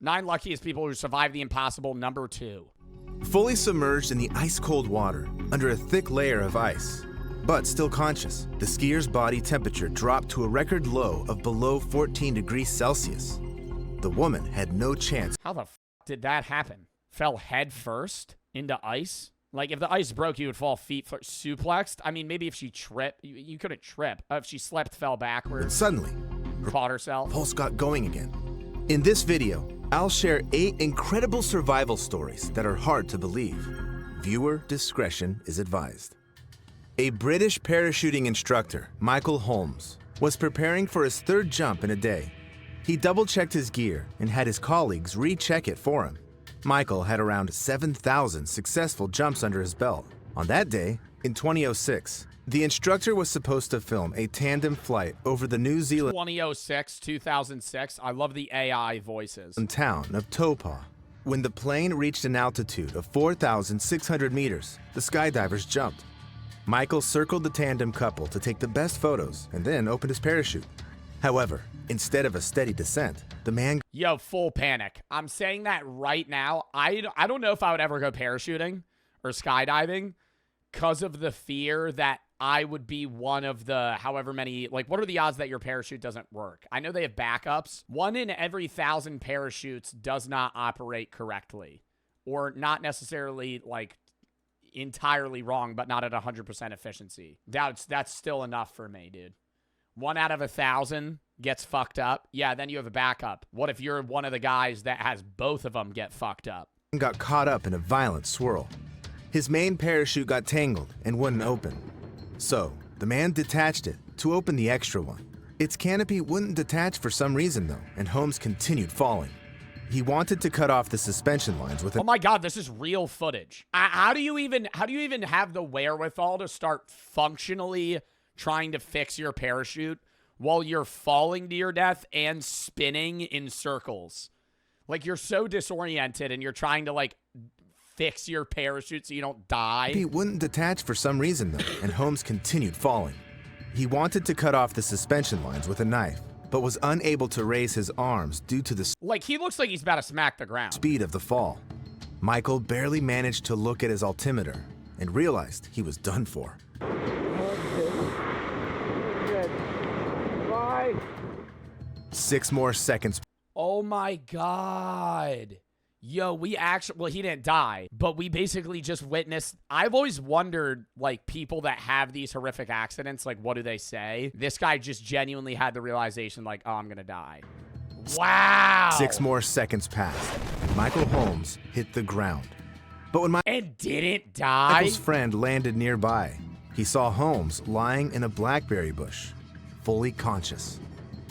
9 luckiest people who survive the impossible, number 2. Fully submerged in the ice-cold water, under a thick layer of ice, but still conscious, the skier's body temperature dropped to a record low of below 14 degrees Celsius. The woman had no chance. How the f did that happen? Fell head first into ice? Like, if the ice broke, you would fall feet first. Suplexed? I mean, maybe if she tripped. You couldn't trip. If she slept, fell backwards. And suddenly, her caught herself. Pulse got going again. In this video, I'll share 8 incredible survival stories that are hard to believe. Viewer discretion is advised. A British parachuting instructor, Michael Holmes, was preparing for his 3rd jump in a day. He double-checked his gear and had his colleagues recheck it for him. Michael had around 7,000 successful jumps under his belt. On that day, in 2006, the instructor was supposed to film a tandem flight over the New Zealand 2006. I love the AI voices. Town of Taupo. When the plane reached an altitude of 4,600 meters, the skydivers jumped. Michael circled the tandem couple to take the best photos and then opened his parachute. However, instead of a steady descent, the man... Yo, full panic. I'm saying that right now. I don't know if I would ever go parachuting or skydiving because of the fear that I would be one of the however many... Like, what are the odds that your parachute doesn't work? I know they have backups. 1 in every 1,000 parachutes does not operate correctly. Or not necessarily, like, entirely wrong, but not at 100% efficiency. That's still enough for me, dude. 1 out of 1,000 gets fucked up. Yeah, then you have a backup. What if you're one of the guys that has both of them get fucked up? Got caught up in a violent swirl. His main parachute got tangled and wouldn't open. So, the man detached it to open the extra one. Its canopy wouldn't detach for some reason though, and Holmes continued falling. He wanted to cut off the suspension lines with Oh my god, this is real footage. How do you even have the wherewithal to start functionally trying to fix your parachute while you're falling to your death and spinning in circles? Like, you're so disoriented and you're trying to, like, fix your parachute so you don't die. He wouldn't detach for some reason, though, and Holmes continued falling. He wanted to cut off the suspension lines with a knife, but was unable to raise his arms due to the like, he looks like he's about to smack the ground. Speed of the fall. Michael barely managed to look at his altimeter and realized he was done for. 6 more seconds. Oh my god. Yo, we actually, well, he didn't die, but we basically just witnessed. I've always wondered, like, people that have these horrific accidents, like, what do they say? This guy just genuinely had the realization, like, oh, I'm gonna die. Wow. 6 more seconds passed. Michael Holmes hit the ground. But when and didn't die? Michael's friend landed nearby, he saw Holmes lying in a blackberry bush, fully conscious.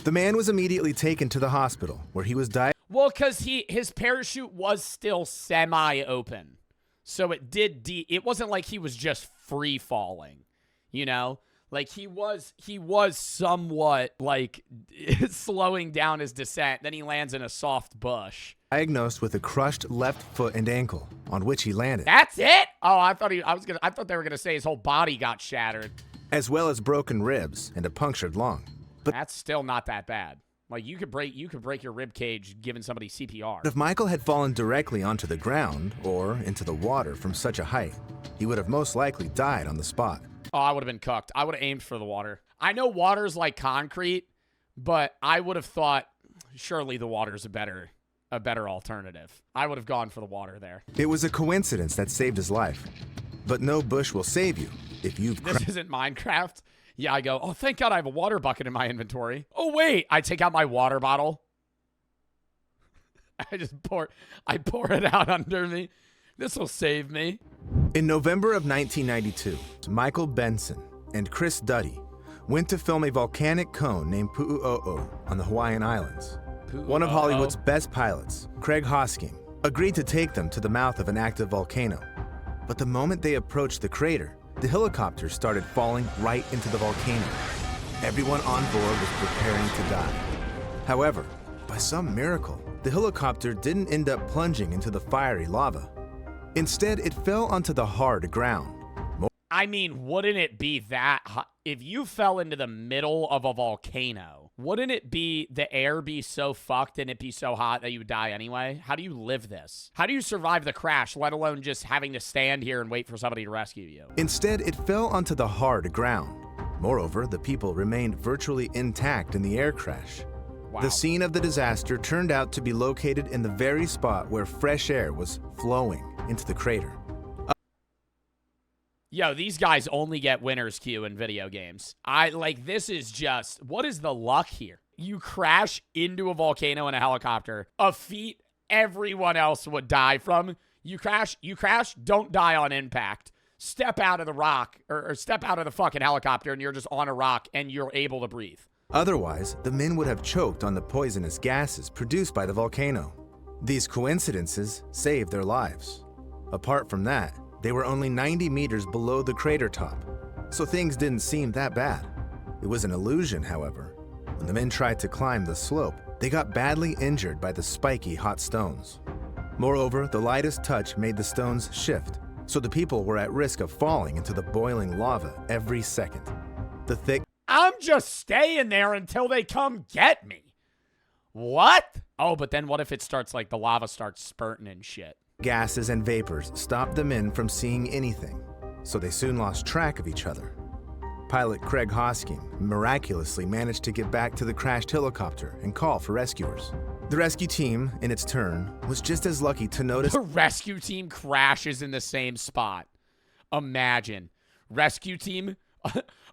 The man was immediately taken to the hospital, where he was diagnosed. Well, because his parachute was still semi-open. So it wasn't like he was just free falling, you know? Like, he was somewhat, like, slowing down his descent. Then he lands in a soft bush. Diagnosed with a crushed left foot and ankle, on which he landed. That's it? Oh, I thought they were gonna say his whole body got shattered. As well as broken ribs and a punctured lung. But that's still not that bad. Like, you could break your rib cage giving somebody CPR. If Michael had fallen directly onto the ground or into the water from such a height, he would have most likely died on the spot. Oh, I would have been cooked. I would have aimed for the water. I know water's like concrete, but I would have thought surely the water's a better alternative. I would have gone for the water there. It was a coincidence that saved his life. But no bush will save you if you've... This isn't Minecraft. Yeah, I go, oh, thank God I have a water bucket in my inventory. Oh, wait. I take out my water bottle. I pour it out under me. This will save me. In November of 1992, Michael Benson and Chris Duddy went to film a volcanic cone named Pu'u'o'o on the Hawaiian Islands. One of Hollywood's best pilots, Craig Hosking, agreed to take them to the mouth of an active volcano. But the moment they approached the crater, the helicopter started falling right into the volcano. Everyone on board was preparing to die. However, by some miracle, the helicopter didn't end up plunging into the fiery lava. Instead, it fell onto the hard ground. I mean, wouldn't it be that hot? If you fell into the middle of a volcano Wouldn't it be the air be so fucked and it be so hot that you would die anyway? How do you live this? How do you survive the crash, let alone just having to stand here and wait for somebody to rescue you? Instead, it fell onto the hard ground. Moreover, the people remained virtually intact in the air crash. Wow. The scene of the disaster turned out to be located in the very spot where fresh air was flowing into the crater. Yo, these guys only get winner's queue in video games. This is just, what is the luck here? You crash into a volcano in a helicopter, a feat everyone else would die from. You crash, don't die on impact. Step out of the rock, or step out of the fucking helicopter and you're just on a rock and you're able to breathe. Otherwise, the men would have choked on the poisonous gases produced by the volcano. These coincidences saved their lives. Apart from that, they were only 90 meters below the crater top, so things didn't seem that bad. It was an illusion, however. When the men tried to climb the slope, they got badly injured by the spiky hot stones. Moreover, the lightest touch made the stones shift, so the people were at risk of falling into the boiling lava every second. The thick... I'm just staying there until they come get me. What? Oh, but then what if it starts, the lava starts spurting and shit? Gases and vapors stopped the men from seeing anything, so they soon lost track of each other. Pilot Craig Hosking miraculously managed to get back to the crashed helicopter and call for rescuers. The rescue team, in its turn, was just as lucky to notice... The rescue team crashes in the same spot. Imagine. Rescue team...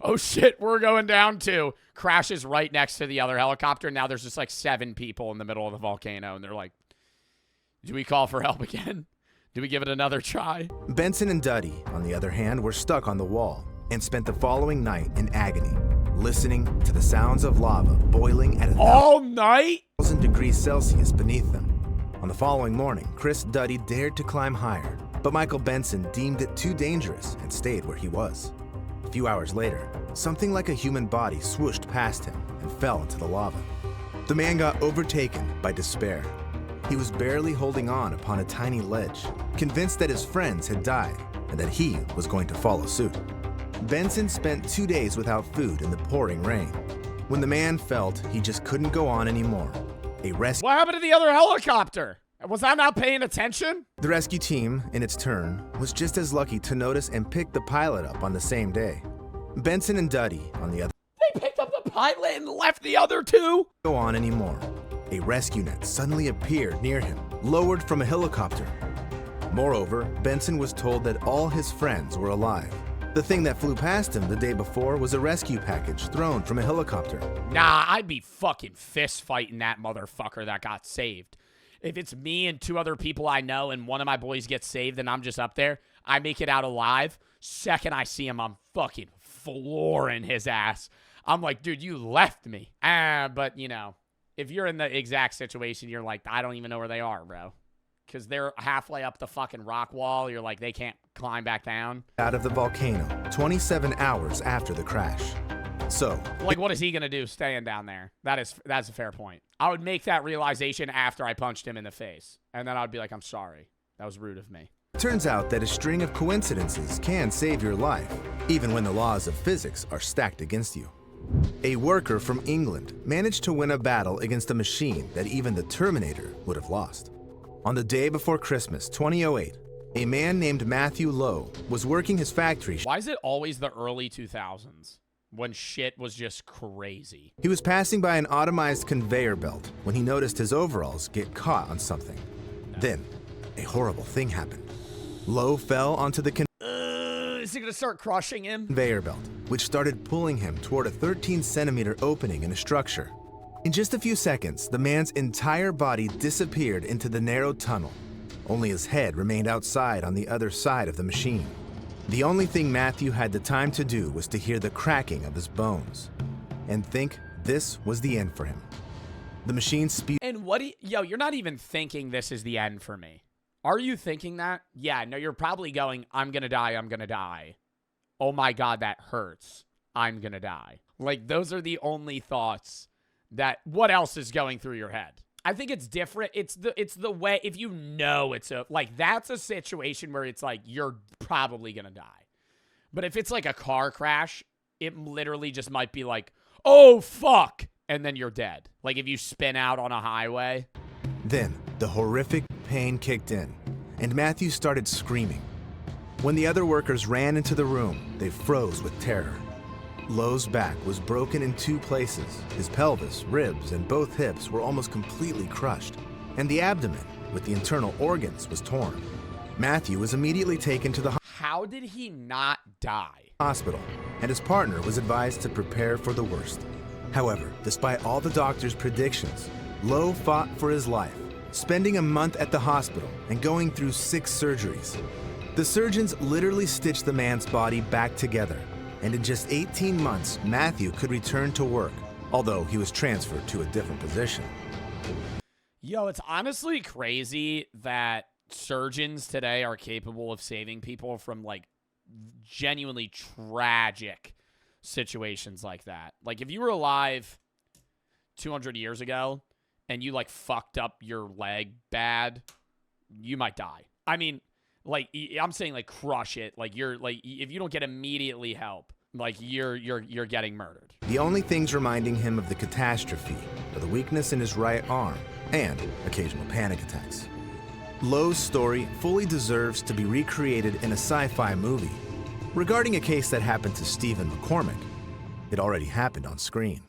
Oh shit, we're going down too. Crashes right next to the other helicopter. Now there's just 7 people in the middle of the volcano, and they're like, do we call for help again? Do we give it another try? Benson and Duddy, on the other hand, were stuck on the wall and spent the following night in agony, listening to the sounds of lava boiling at all night? 1,000 degrees Celsius beneath them. On the following morning, Chris Duddy dared to climb higher, but Michael Benson deemed it too dangerous and stayed where he was. A few hours later, something like a human body swooshed past him and fell into the lava. The man got overtaken by despair. He was barely holding on upon a tiny ledge, convinced that his friends had died and that he was going to follow suit. Benson spent 2 days without food in the pouring rain. When the man felt he just couldn't go on anymore, What happened to the other helicopter? Was I not paying attention? The rescue team, in its turn, was just as lucky to notice and pick the pilot up on the same day. Benson and Duddy, on the other... They picked up the pilot and left the other two? Go on anymore. A rescue net suddenly appeared near him, lowered from a helicopter. Moreover, Benson was told that all his friends were alive. The thing that flew past him the day before was a rescue package thrown from a helicopter. Nah, I'd be fucking fist fighting that motherfucker that got saved. If it's me and 2 other people I know and one of my boys gets saved and I'm just up there, I make it out alive. Second I see him, I'm fucking flooring his ass. I'm like, dude, you left me. But, if you're in the exact situation, you're like, I don't even know where they are, bro. Because they're halfway up the fucking rock wall. You're like, they can't climb back down. Out of the volcano, 27 hours after the crash. So, what is he going to do staying down there? That's a fair point. I would make that realization after I punched him in the face. And then I'd be like, I'm sorry. That was rude of me. Turns out that a string of coincidences can save your life, even when the laws of physics are stacked against you. A worker from England managed to win a battle against a machine that even the Terminator would have lost. On the day before Christmas, 2008, a man named Matthew Lowe was working his factory. Why is it always the early 2000s when shit was just crazy? He was passing by an automized conveyor belt when he noticed his overalls get caught on something. No. Then, a horrible thing happened. Lowe fell onto the is he gonna start crushing him? Conveyor belt, which started pulling him toward a 13-centimeter opening in a structure. In just a few seconds, the man's entire body disappeared into the narrow tunnel. Only his head remained outside on the other side of the machine. The only thing Matthew had the time to do was to hear the cracking of his bones and think this was the end for him. The machine spewed. And you're not even thinking this is the end for me. Are you thinking that? Yeah, no, you're probably going, I'm gonna die, I'm gonna die. Oh my God, that hurts. I'm gonna die. Those are the only thoughts that, what else is going through your head? I think it's different. It's the way, if you know that's a situation where it's you're probably gonna die. But if it's a car crash, it literally just might be oh fuck, and then you're dead. Like if you spin out on a highway. Then, the horrific pain kicked in, and Matthew started screaming. When the other workers ran into the room, they froze with terror. Lowe's back was broken in 2 places. His pelvis, ribs, and both hips were almost completely crushed, and the abdomen, with the internal organs, was torn. Matthew was immediately taken to the How did he not die? hospital, and his partner was advised to prepare for the worst. However, despite all the doctor's predictions, Lowe fought for his life, spending a month at the hospital and going through 6 surgeries. The surgeons literally stitched the man's body back together, and in just 18 months, Matthew could return to work, although he was transferred to a different position. Yo, it's honestly crazy that surgeons today are capable of saving people from, like, genuinely tragic situations like that. Like, if you were alive 200 years ago and you, like, fucked up your leg bad, you might die. I mean, like, I'm saying, like, crush it. Like, you're, like, if you don't get immediately help, like, you're getting murdered. The only things reminding him of the catastrophe are the weakness in his right arm and occasional panic attacks. Lowe's story fully deserves to be recreated in a sci-fi movie. Regarding a case that happened to Stephen McCormick, it already happened on screen.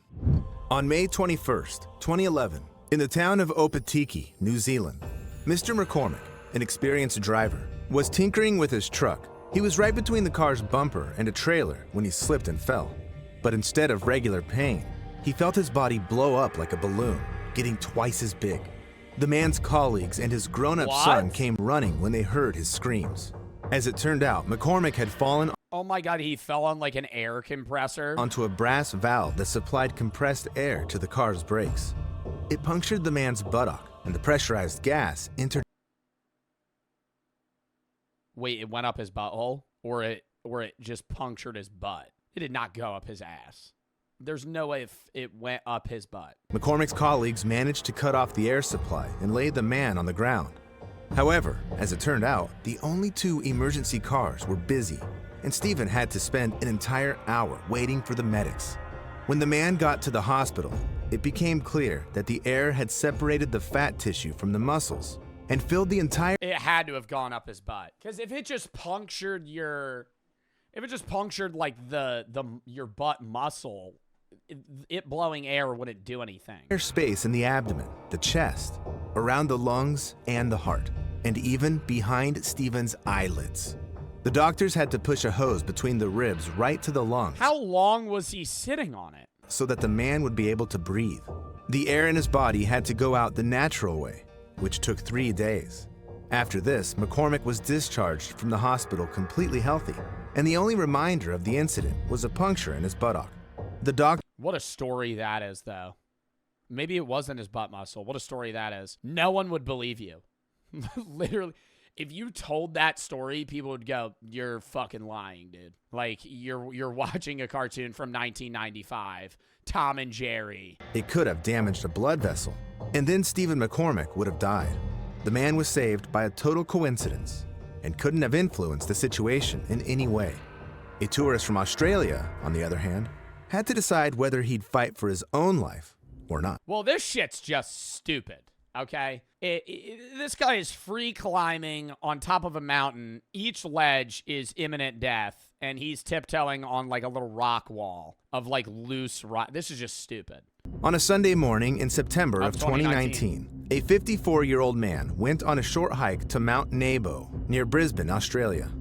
On May 21st, 2011, in the town of Opatiki, New Zealand, Mr. McCormick, an experienced driver, was tinkering with his truck. He was right between the car's bumper and a trailer when he slipped and fell. But instead of regular pain, he felt his body blow up like a balloon, getting twice as big. The man's colleagues and his grown-up son came running when they heard his screams. As it turned out, McCormick had fallen Oh my God, he fell on like an air compressor. onto a brass valve that supplied compressed air to the car's brakes. It punctured the man's buttock, and the pressurized gas entered. Wait, it went up his butthole? Or it just punctured his butt? It did not go up his ass. There's no way if it went up his butt. McCormick's colleagues managed to cut off the air supply and laid the man on the ground. However, as it turned out, the only 2 emergency cars were busy, and Stephen had to spend an entire hour waiting for the medics. When the man got to the hospital, it became clear that the air had separated the fat tissue from the muscles and filled the entire. It had to have gone up his butt. Because if it just punctured like your butt muscle, it blowing air wouldn't do anything. Space in the abdomen, the chest, around the lungs and the heart, and even behind Stephen's eyelids. The doctors had to push a hose between the ribs right to the lungs. How long was he sitting on it? So that the man would be able to breathe. The air in his body had to go out the natural way, which took 3 days. After this, McCormick was discharged from the hospital completely healthy, and the only reminder of the incident was a puncture in his buttock. The doctor. What a story that is, though. Maybe it wasn't his butt muscle. What a story that is. No one would believe you. Literally. If you told that story, people would go, "You're fucking lying, dude. Like, you're watching a cartoon from 1995, Tom and Jerry." It could have damaged a blood vessel, and then Stephen McCormick would have died. The man was saved by a total coincidence and couldn't have influenced the situation in any way. A tourist from Australia, on the other hand, had to decide whether he'd fight for his own life or not. Well, this shit's just stupid, okay? This guy is free climbing on top of a mountain. Each ledge is imminent death, and he's tiptoeing on like a little rock wall of like loose rock. This is just stupid. On a Sunday morning in September of 2019, a 54-year-old man went on a short hike to Mount Nebo near Brisbane, Australia.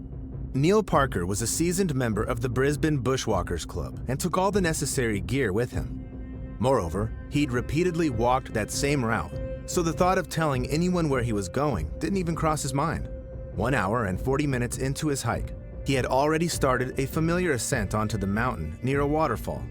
Neil Parker was a seasoned member of the Brisbane Bushwalkers Club and took all the necessary gear with him. Moreover, he'd repeatedly walked that same route, so the thought of telling anyone where he was going didn't even cross his mind. 1 hour and 40 minutes into his hike, he had already started a familiar ascent onto the mountain near a waterfall.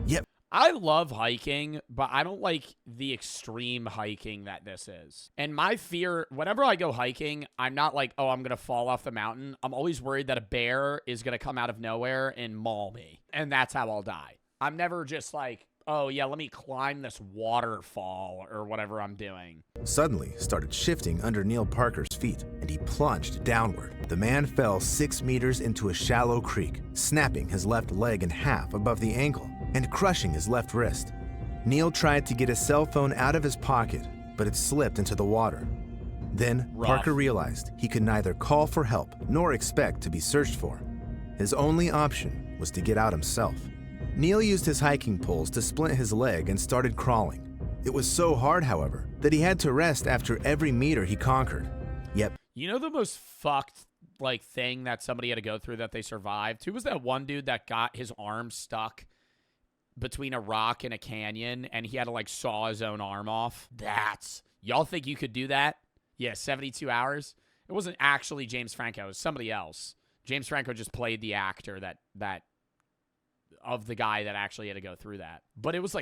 Yet, I love hiking, but I don't like the extreme hiking that this is. And my fear, whenever I go hiking, I'm not like, oh, I'm going to fall off the mountain. I'm always worried that a bear is going to come out of nowhere and maul me. And that's how I'll die. I'm never just like, oh, yeah, let me climb this waterfall or whatever I'm doing. Suddenly started shifting under Neil Parker's feet, and he plunged downward. The man fell 6 meters into a shallow creek, snapping his left leg in half above the ankle and crushing his left wrist. Neil tried to get his cell phone out of his pocket, but it slipped into the water. Then Parker realized he could neither call for help nor expect to be searched for. His only option was to get out himself. Neil used his hiking poles to splint his leg and started crawling. It was so hard, however, that he had to rest after every meter he conquered. Yep. You know the most fucked thing that somebody had to go through that they survived? Who was that one dude that got his arm stuck between a rock and a canyon and he had to saw his own arm off? Y'all think you could do that? Yeah, 72 hours. It wasn't actually James Franco, it was somebody else. James Franco just played the actor that of the guy that actually had to go through that. But it was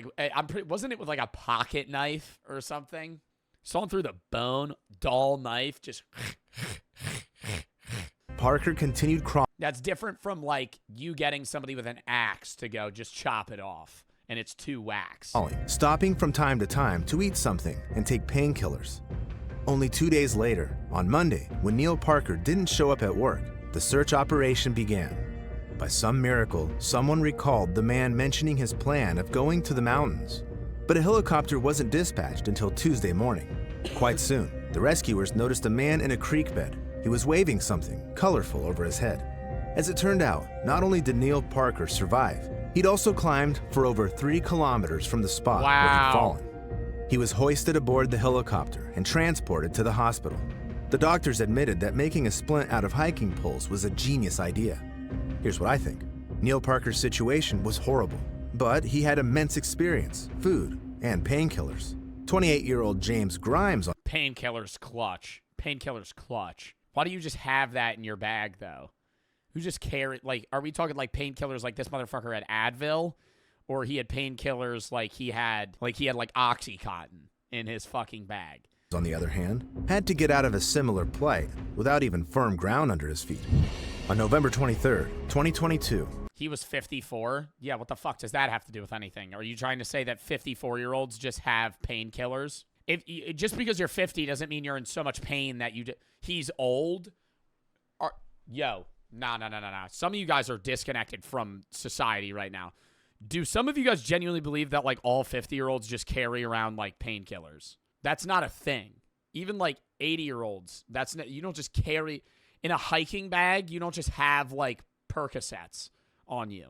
wasn't it with a pocket knife or something? Sawn through the bone, dull knife, just Parker continued crawling. That's different from you getting somebody with an axe to go just chop it off, and it's 2 whacks. Stopping from time to time to eat something and take painkillers. Only 2 days later, on Monday, when Neil Parker didn't show up at work, the search operation began. By some miracle, someone recalled the man mentioning his plan of going to the mountains. But a helicopter wasn't dispatched until Tuesday morning. Quite soon, the rescuers noticed a man in a creek bed. He was waving something colorful over his head. As it turned out, not only did Neil Parker survive, he'd also climbed for over 3 kilometers from the spot where he'd fallen. He was hoisted aboard the helicopter and transported to the hospital. The doctors admitted that making a splint out of hiking poles was a genius idea. Here's what I think. Neil Parker's situation was horrible, but he had immense experience, food, and painkillers. 28-year-old James Grimes... Painkillers clutch. Painkillers clutch. Why do you just have that in your bag, though? Who just carry... are we talking painkillers like this motherfucker had Advil? Or he had painkillers he had Oxycontin in his fucking bag? On the other hand, had to get out of a similar plight without even firm ground under his feet. On November 23rd, 2022... He was 54? Yeah, what the fuck does that have to do with anything? Are you trying to say that 54-year-olds just have painkillers? Just because you're 50 doesn't mean you're in so much pain that he's old. Nah. Some of you guys are disconnected from society right now. Do some of you guys genuinely believe that all 50-year-olds just carry around painkillers? That's not a thing. Even 80-year-olds, you don't just carry in a hiking bag. You don't just have Percocets on you.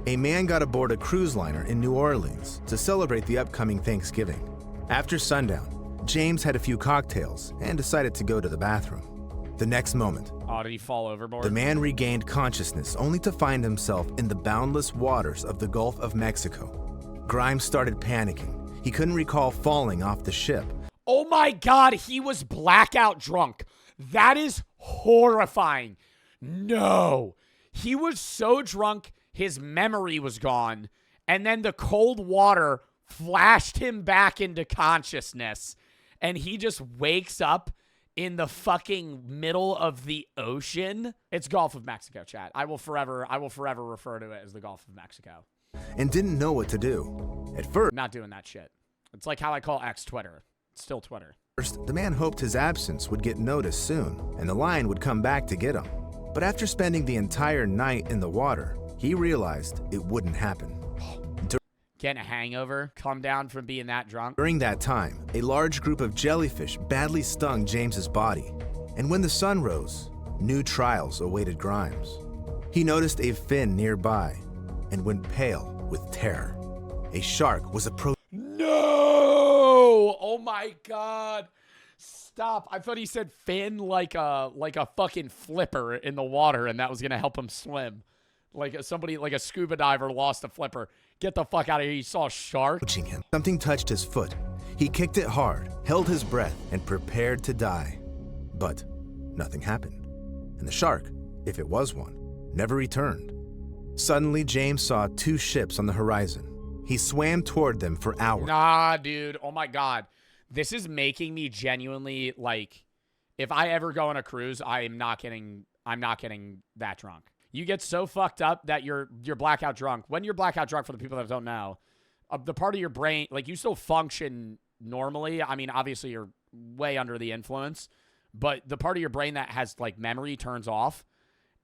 A man got aboard a cruise liner in New Orleans to celebrate the upcoming Thanksgiving. After sundown, James had a few cocktails and decided to go to the bathroom. The next moment, did he fall overboard? The man regained consciousness only to find himself in the boundless waters of the Gulf of Mexico. Grimes started panicking. He couldn't recall falling off the ship. Oh my God, he was blackout drunk. That is horrifying. No. He was so drunk, his memory was gone, and then the cold water flashed him back into consciousness, and he just wakes up in the fucking middle of the ocean. It's Gulf of Mexico, chat. I will forever refer to it as the Gulf of Mexico. And didn't know what to do. At first, not doing that shit. It's like how I call X Twitter. It's still Twitter. First, the man hoped his absence would get noticed soon, and the line would come back to get him. But after spending the entire night in the water, he realized it wouldn't happen. Getting a hangover, come down from being that drunk. During that time, a large group of jellyfish badly stung James's body. And when the sun rose, new trials awaited Grimes. He noticed a fin nearby and went pale with terror. A shark was approaching. No! Oh my God. Stop. I thought he said fin like a fucking flipper in the water, and that was going to help him swim. Like a scuba diver lost a flipper. Get the fuck out of here. You saw a shark? Him. Something touched his foot. He kicked it hard, held his breath, and prepared to die. But nothing happened. And the shark, if it was one, never returned. Suddenly, James saw 2 ships on the horizon. He swam toward them for hours. Nah, dude. Oh my God. This is making me genuinely, if I ever go on a cruise, I'm not getting that drunk. You get so fucked up that you're blackout drunk. When you're blackout drunk, for the people that don't know, the part of your brain, you still function normally. I mean, obviously you're way under the influence, but the part of your brain that has memory turns off.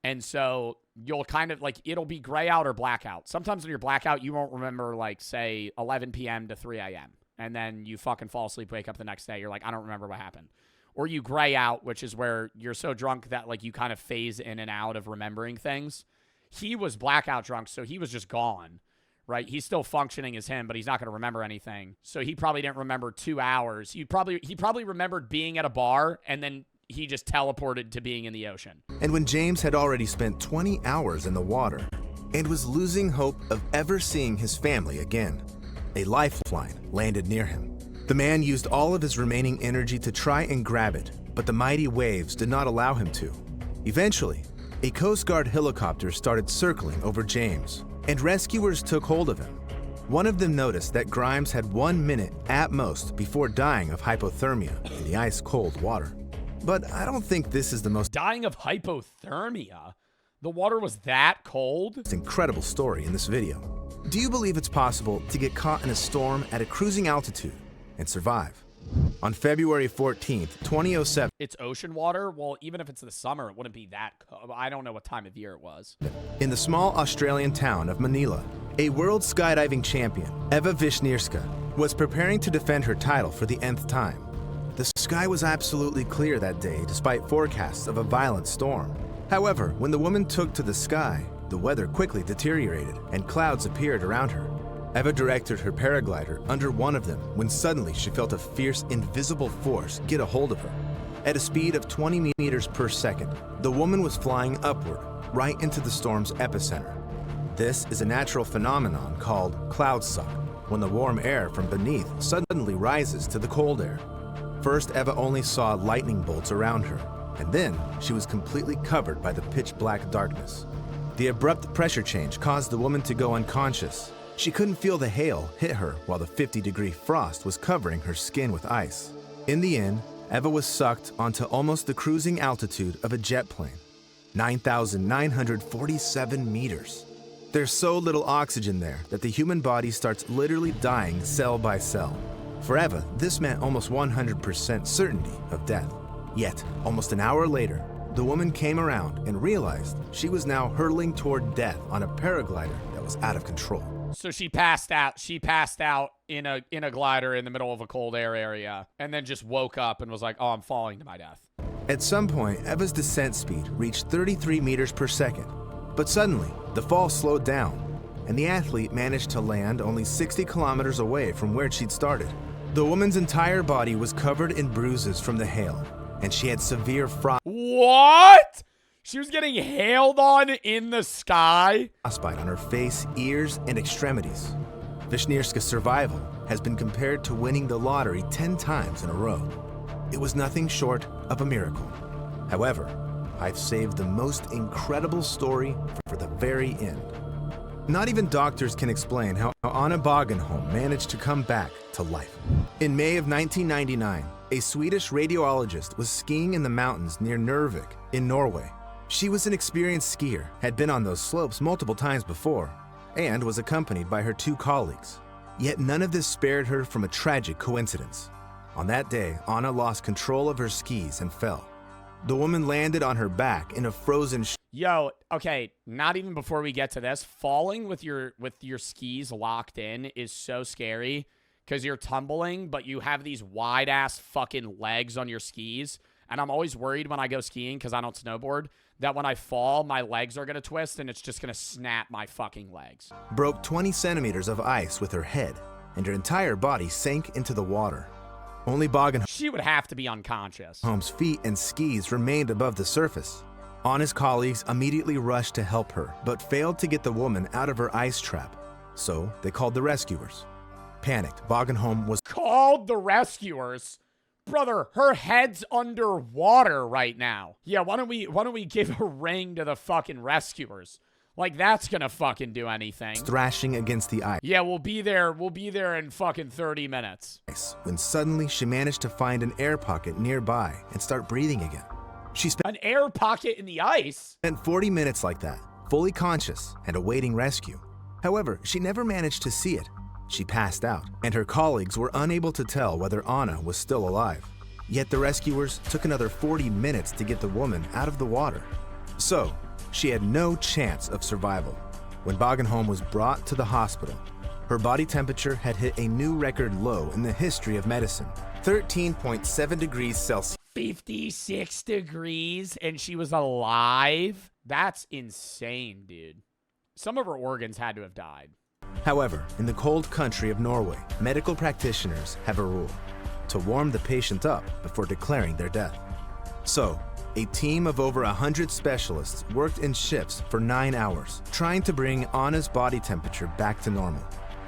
And so you'll kind of, like, it'll be gray out or blackout. Sometimes when you're blackout, you won't remember, like, say, 11 p.m. to 3 a.m. And then you fucking fall asleep, wake up the next day. You're like, I don't remember what happened. Or you gray out, which is where you're so drunk that, like, you kind of phase in and out of remembering things. He was blackout drunk, so he was just gone, right? He's still functioning as him, but he's not going to remember anything. So he probably didn't remember 2 hours. He probably remembered being at a bar, and then he just teleported to being in the ocean. And when James had already spent 20 hours in the water and was losing hope of ever seeing his family again, a lifeline landed near him. The man used all of his remaining energy to try and grab it, but the mighty waves did not allow him to. Eventually, a Coast Guard helicopter started circling over James, and rescuers took hold of him. One of them noticed that Grimes had 1 minute at most before dying of hypothermia in the ice-cold water. But I don't think this is the most Dying of hypothermia? The water was that cold? incredible story in this video. Do you believe it's possible to get caught in a storm at a cruising altitude and survive? On February 14th, 2007, It's ocean water? Well, even if it's the summer, it wouldn't be that cold. I don't know what time of year it was. in the small Australian town of Manila, a world skydiving champion, Eva Wisniewska, was preparing to defend her title for the nth time. The sky was absolutely clear that day despite forecasts of a violent storm. However, when the woman took to the sky, the weather quickly deteriorated and clouds appeared around her. Eva directed her paraglider under one of them when suddenly she felt a fierce, invisible force get a hold of her. At a speed of 20 meters per second, the woman was flying upward, right into the storm's epicenter. This is a natural phenomenon called cloud suck, when the warm air from beneath suddenly rises to the cold air. First, Eva only saw lightning bolts around her, and then she was completely covered by the pitch-black darkness. The abrupt pressure change caused the woman to go unconscious. She couldn't feel the hail hit her while the 50-degree frost was covering her skin with ice. In the end, Eva was sucked onto almost the cruising altitude of a jet plane, 9,947 meters. There's so little oxygen there that the human body starts literally dying cell by cell. For Eva, this meant almost 100% certainty of death. Yet, almost an hour later, the woman came around and realized she was now hurtling toward death on a paraglider that was out of control. So she passed out. She passed out in a glider in the middle of a cold air area, and then just woke up and was like, "Oh, I'm falling to my death." At some point, Eva's descent speed reached 33 meters per second. But suddenly, the fall slowed down, and the athlete managed to land only 60 kilometers away from where she'd started. The woman's entire body was covered in bruises from the hail, and she had severe What? She was getting hailed on in the sky? frostbite on her face, ears, and extremities. Wisniewska's survival has been compared to winning the lottery 10 times in a row. It was nothing short of a miracle. However, I've saved the most incredible story for the very end. Not even doctors can explain how Anna Bogenholm managed to come back to life. In May of 1999, a Swedish radiologist was skiing in the mountains near Narvik in Norway. She was an experienced skier, had been on those slopes multiple times before, and was accompanied by her 2 colleagues. Yet none of this spared her from a tragic coincidence. On that day, Anna lost control of her skis and fell. The woman landed on her back in a frozen Yo, okay, not even before we get to this, falling with your skis locked in is so scary because you're tumbling, but you have these wide-ass fucking legs on your skis, and I'm always worried when I go skiing because I don't snowboard that when I fall, my legs are going to twist and it's just going to snap my fucking legs. broke 20 centimeters of ice with her head, and her entire body sank into the water. Only She would have to be unconscious. Bogenholm's feet and skis remained above the surface. Anna's colleagues immediately rushed to help her, but failed to get the woman out of her ice trap. So they called the rescuers. Panicked, Bogenholm was Called the rescuers? Brother, her head's underwater right now. Yeah, why don't we give a ring to the fucking rescuers? Like, that's gonna fucking do anything. thrashing against the ice. Yeah, we'll be there in fucking 30 minutes. When suddenly she managed to find an air pocket nearby and start breathing again. She An air pocket in the ice? spent 40 minutes like that, fully conscious and awaiting rescue. However, she never managed to see it. She passed out, and her colleagues were unable to tell whether Anna was still alive. Yet the rescuers took another 40 minutes to get the woman out of the water. So, She had no chance of survival. When Bagenholm was brought to the hospital, her body temperature had hit a new record low in the history of medicine, 13.7 degrees Celsius. 56 degrees and she was alive? That's insane, dude. Some of her organs had to have died. However, in the cold country of Norway, medical practitioners have a rule: to warm the patient up before declaring their death. So, a team of over 100 specialists worked in shifts for 9 hours, trying to bring Anna's body temperature back to normal,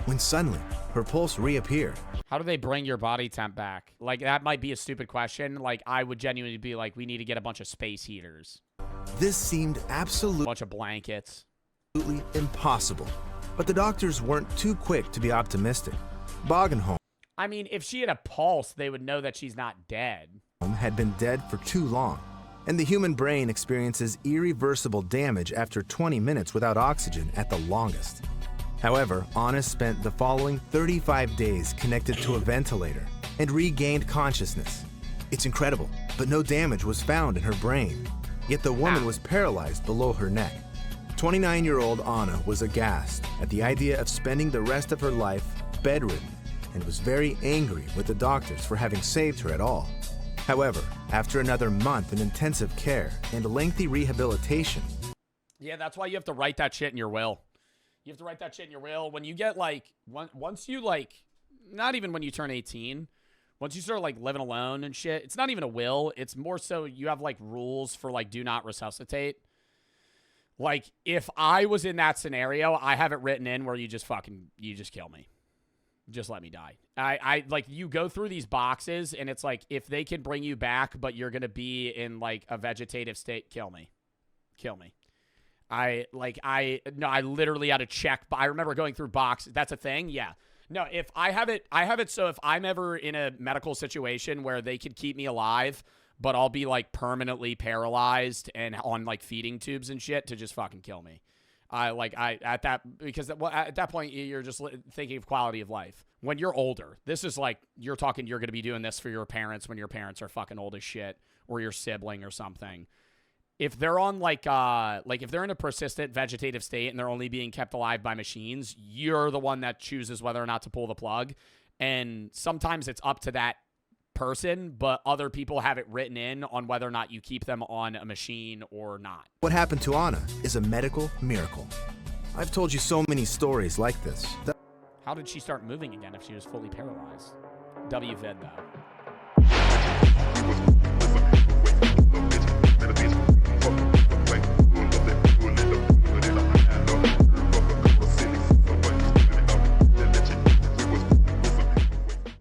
when suddenly, her pulse reappeared. How do they bring your body temp back? Like, that might be a stupid question. Like, I would genuinely be like, we need to get a bunch of space heaters. This seemed A bunch of blankets. absolutely impossible. But the doctors weren't too quick to be optimistic. Bagenholm I mean, if she had a pulse, they would know that she's not dead. had been dead for too long, and the human brain experiences irreversible damage after 20 minutes without oxygen at the longest. However, Anna spent the following 35 days connected to a ventilator and regained consciousness. It's incredible, but no damage was found in her brain. Yet the woman was paralyzed below her neck. 29-year-old Anna was aghast at the idea of spending the rest of her life bedridden and was very angry with the doctors for having saved her at all. However, after another month in intensive care and lengthy rehabilitation, Yeah, that's why you have to write that shit in your will. You have to write that shit in your will. When you get, like, once you, like, not even when you turn 18, once you start, like, living alone and shit, it's not even a will. It's more so you have, like, rules for, like, do not resuscitate. Like, if I was in that scenario, I have it written in where you just kill me. Just let me die. I like, you go through these boxes, and it's like, if they can bring you back, but you're going to be in, like, a vegetative state, kill me. Kill me. I literally had to check. I remember going through boxes. That's a thing? Yeah. No, if I have it so if I'm ever in a medical situation where they could keep me alive, but I'll be, like, permanently paralyzed and on, like, feeding tubes and shit to just fucking kill me. At that point, you're just thinking of quality of life. When you're older, this is like, you're talking, you're going to be doing this for your parents when your parents are fucking old as shit, or your sibling or something. If they're on, like if they're in a persistent vegetative state and they're only being kept alive by machines, you're the one that chooses whether or not to pull the plug. And sometimes it's up to that person, but other people have it written in on whether or not you keep them on a machine or not. what happened to Anna is a medical miracle. I've told you so many stories like this. How did she start moving again if she was fully paralyzed? WVID, though.